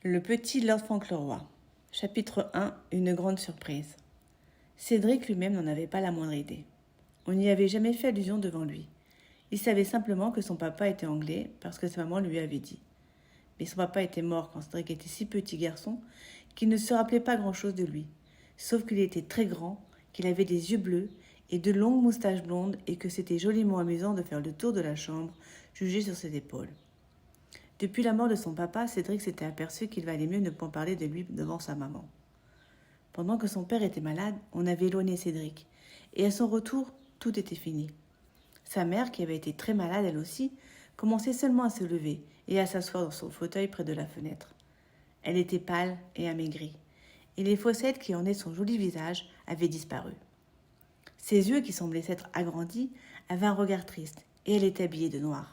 Le petit Lord Fauntleroy. Chapitre 1. Une grande surprise. Cédric lui-même n'en avait pas la moindre idée. On n'y avait jamais fait allusion devant lui. Il savait simplement que son papa était anglais parce que sa maman lui avait dit. Mais son papa était mort quand Cédric était si petit garçon qu'il ne se rappelait pas grand-chose de lui. Sauf qu'il était très grand, qu'il avait des yeux bleus et de longues moustaches blondes et que c'était joliment amusant de faire le tour de la chambre, jugé sur ses épaules. Depuis la mort de son papa, Cédric s'était aperçu qu'il valait mieux ne point parler de lui devant sa maman. Pendant que son père était malade, on avait éloigné Cédric, et à son retour, tout était fini. Sa mère, qui avait été très malade elle aussi, commençait seulement à se lever et à s'asseoir dans son fauteuil près de la fenêtre. Elle était pâle et amaigrie, et les fossettes qui ornaient son joli visage avaient disparu. Ses yeux, qui semblaient s'être agrandis, avaient un regard triste, et elle était habillée de noir.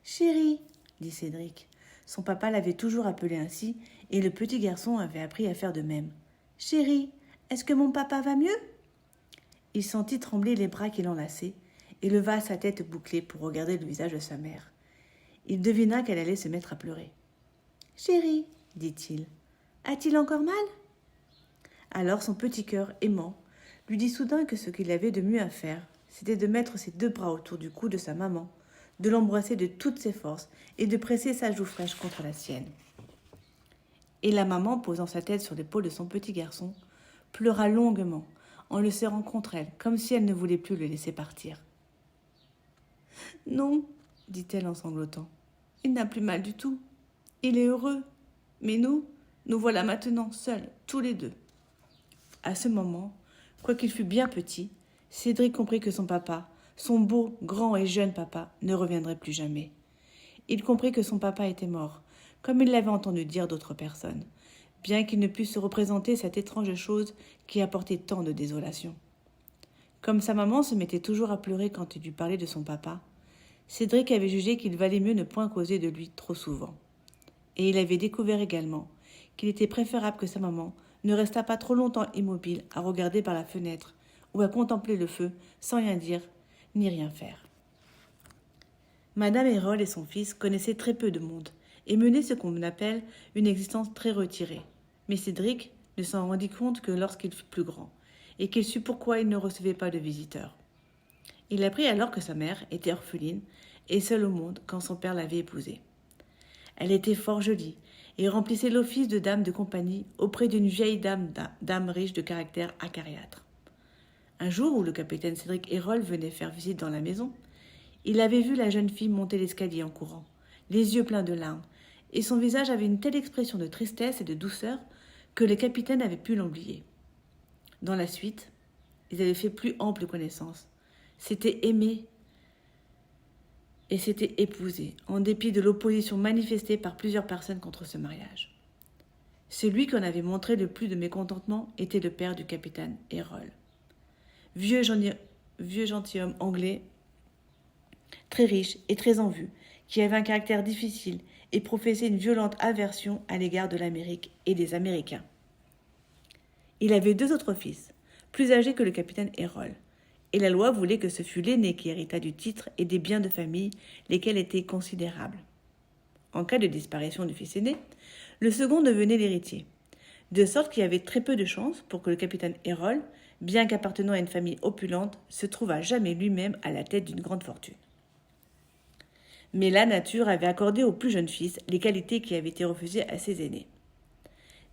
« Chérie !» dit Cédric. Son papa l'avait toujours appelé ainsi, et le petit garçon avait appris à faire de même. « Chérie, est-ce que mon papa va mieux ?» Il sentit trembler les bras qui l'enlaçaient, et leva sa tête bouclée pour regarder le visage de sa mère. Il devina qu'elle allait se mettre à pleurer. « Chérie, dit-il, a-t-il encore mal ?» Alors son petit cœur aimant lui dit soudain que ce qu'il avait de mieux à faire, c'était de mettre ses deux bras autour du cou de sa maman, de l'embrasser de toutes ses forces et de presser sa joue fraîche contre la sienne. Et la maman, posant sa tête sur l'épaule de son petit garçon, pleura longuement en le serrant contre elle, comme si elle ne voulait plus le laisser partir. « Non, dit-elle en sanglotant, il n'a plus mal du tout. Il est heureux. Mais nous voilà maintenant seuls, tous les deux. » À ce moment, quoiqu'il fût bien petit, Cédric comprit que son papa, son beau, grand et jeune papa, ne reviendrait plus jamais. Il comprit que son papa était mort, comme il l'avait entendu dire d'autres personnes, bien qu'il ne pût se représenter cette étrange chose qui apportait tant de désolation. Comme sa maman se mettait toujours à pleurer quand il lui parlait de son papa, Cédric avait jugé qu'il valait mieux ne point causer de lui trop souvent. Et il avait découvert également qu'il était préférable que sa maman ne restât pas trop longtemps immobile à regarder par la fenêtre ou à contempler le feu sans rien dire ni rien faire. Madame Errol et son fils connaissaient très peu de monde et menaient ce qu'on appelle une existence très retirée. Mais Cédric ne s'en rendit compte que lorsqu'il fut plus grand et qu'il sut pourquoi il ne recevait pas de visiteurs. Il apprit alors que sa mère était orpheline et seule au monde quand son père l'avait épousée. Elle était fort jolie et remplissait l'office de dame de compagnie auprès d'une vieille dame riche de caractère acariâtre. Un jour où le capitaine Cédric Errol venait faire visite dans la maison, il avait vu la jeune fille monter l'escalier en courant, les yeux pleins de larmes, et son visage avait une telle expression de tristesse et de douceur que le capitaine avait pu l'oublier. Dans la suite, ils avaient fait plus ample connaissance, s'étaient aimés et s'étaient épousés, en dépit de l'opposition manifestée par plusieurs personnes contre ce mariage. Celui qui en avait montré le plus de mécontentement était le père du capitaine Errol. Vieux gentilhomme anglais, très riche et très en vue, qui avait un caractère difficile et professait une violente aversion à l'égard de l'Amérique et des Américains. Il avait deux autres fils, plus âgés que le capitaine Errol, et la loi voulait que ce fût l'aîné qui hérita du titre et des biens de famille, lesquels étaient considérables. En cas de disparition du fils aîné, le second devenait l'héritier, de sorte qu'il y avait très peu de chances pour que le capitaine Errol, bien qu'appartenant à une famille opulente, se trouvât jamais lui-même à la tête d'une grande fortune. Mais la nature avait accordé au plus jeune fils les qualités qui avaient été refusées à ses aînés.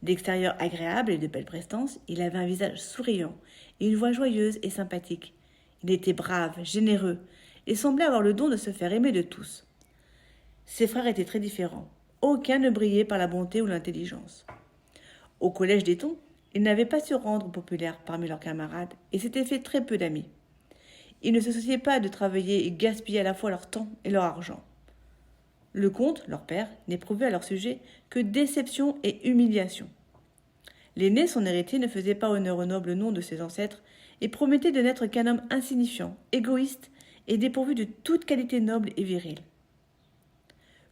D'extérieur agréable et de belle prestance, il avait un visage souriant et une voix joyeuse et sympathique. Il était brave, généreux, et semblait avoir le don de se faire aimer de tous. Ses frères étaient très différents. Aucun ne brillait par la bonté ou l'intelligence. Au collège d'Eton, ils n'avaient pas su rendre populaires parmi leurs camarades et s'étaient fait très peu d'amis. Ils ne se souciaient pas de travailler et gaspillaient à la fois leur temps et leur argent. Le comte, leur père, n'éprouvait à leur sujet que déception et humiliation. L'aîné, son héritier, ne faisait pas honneur au noble nom de ses ancêtres et promettait de n'être qu'un homme insignifiant, égoïste et dépourvu de toute qualité noble et virile.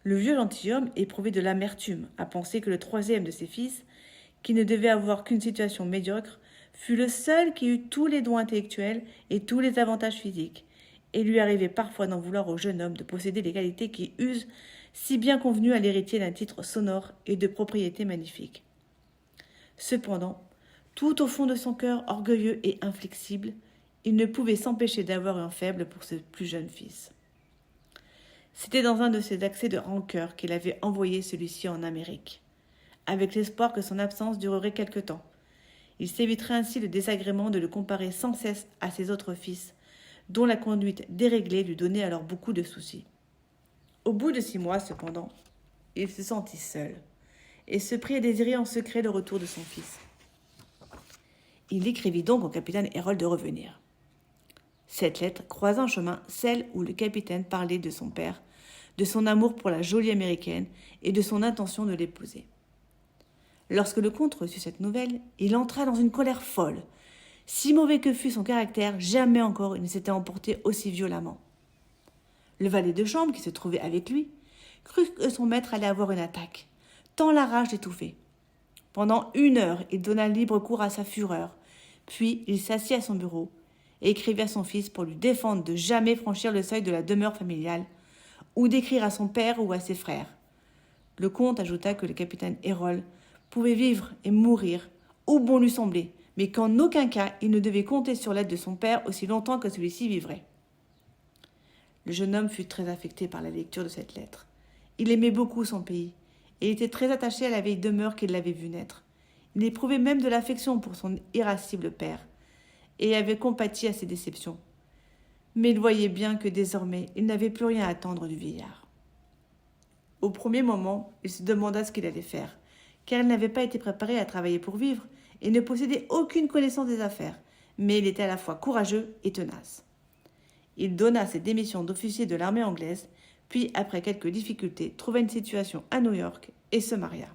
Le vieux gentilhomme éprouvait de l'amertume à penser que le troisième de ses fils, qui ne devait avoir qu'une situation médiocre, fut le seul qui eut tous les dons intellectuels et tous les avantages physiques, et lui arrivait parfois d'en vouloir au jeune homme de posséder les qualités qui usent si bien convenu à l'héritier d'un titre sonore et de propriété magnifique. Cependant, tout au fond de son cœur orgueilleux et inflexible, il ne pouvait s'empêcher d'avoir un faible pour ce plus jeune fils. C'était dans un de ces accès de rancœur qu'il avait envoyé celui-ci en Amérique, avec l'espoir que son absence durerait quelque temps. Il s'éviterait ainsi le désagrément de le comparer sans cesse à ses autres fils, dont la conduite déréglée lui donnait alors beaucoup de soucis. Au bout de 6 mois, cependant, il se sentit seul et se prit à désirer en secret le retour de son fils. Il écrivit donc au capitaine Hérold de revenir. Cette lettre croisa en chemin celle où le capitaine parlait de son père, de son amour pour la jolie américaine et de son intention de l'épouser. Lorsque le comte reçut cette nouvelle, il entra dans une colère folle. Si mauvais que fût son caractère, jamais encore il ne s'était emporté aussi violemment. Le valet de chambre, qui se trouvait avec lui, crut que son maître allait avoir une attaque, tant la rage l'étouffait. Pendant 1 heure, il donna libre cours à sa fureur, puis il s'assit à son bureau et écrivit à son fils pour lui défendre de jamais franchir le seuil de la demeure familiale ou d'écrire à son père ou à ses frères. Le comte ajouta que le capitaine Hérold pouvait vivre et mourir où bon lui semblait, mais qu'en aucun cas il ne devait compter sur l'aide de son père aussi longtemps que celui-ci vivrait. Le jeune homme fut très affecté par la lecture de cette lettre. Il aimait beaucoup son pays et était très attaché à la vieille demeure qu'il l'avait vue naître. Il éprouvait même de l'affection pour son irascible père et avait compati à ses déceptions. Mais il voyait bien que désormais il n'avait plus rien à attendre du vieillard. Au premier moment, il se demanda ce qu'il allait faire, car il n'avait pas été préparé à travailler pour vivre et ne possédait aucune connaissance des affaires, mais il était à la fois courageux et tenace. Il donna ses démissions d'officier de l'armée anglaise, puis, après quelques difficultés, trouva une situation à New York et se maria.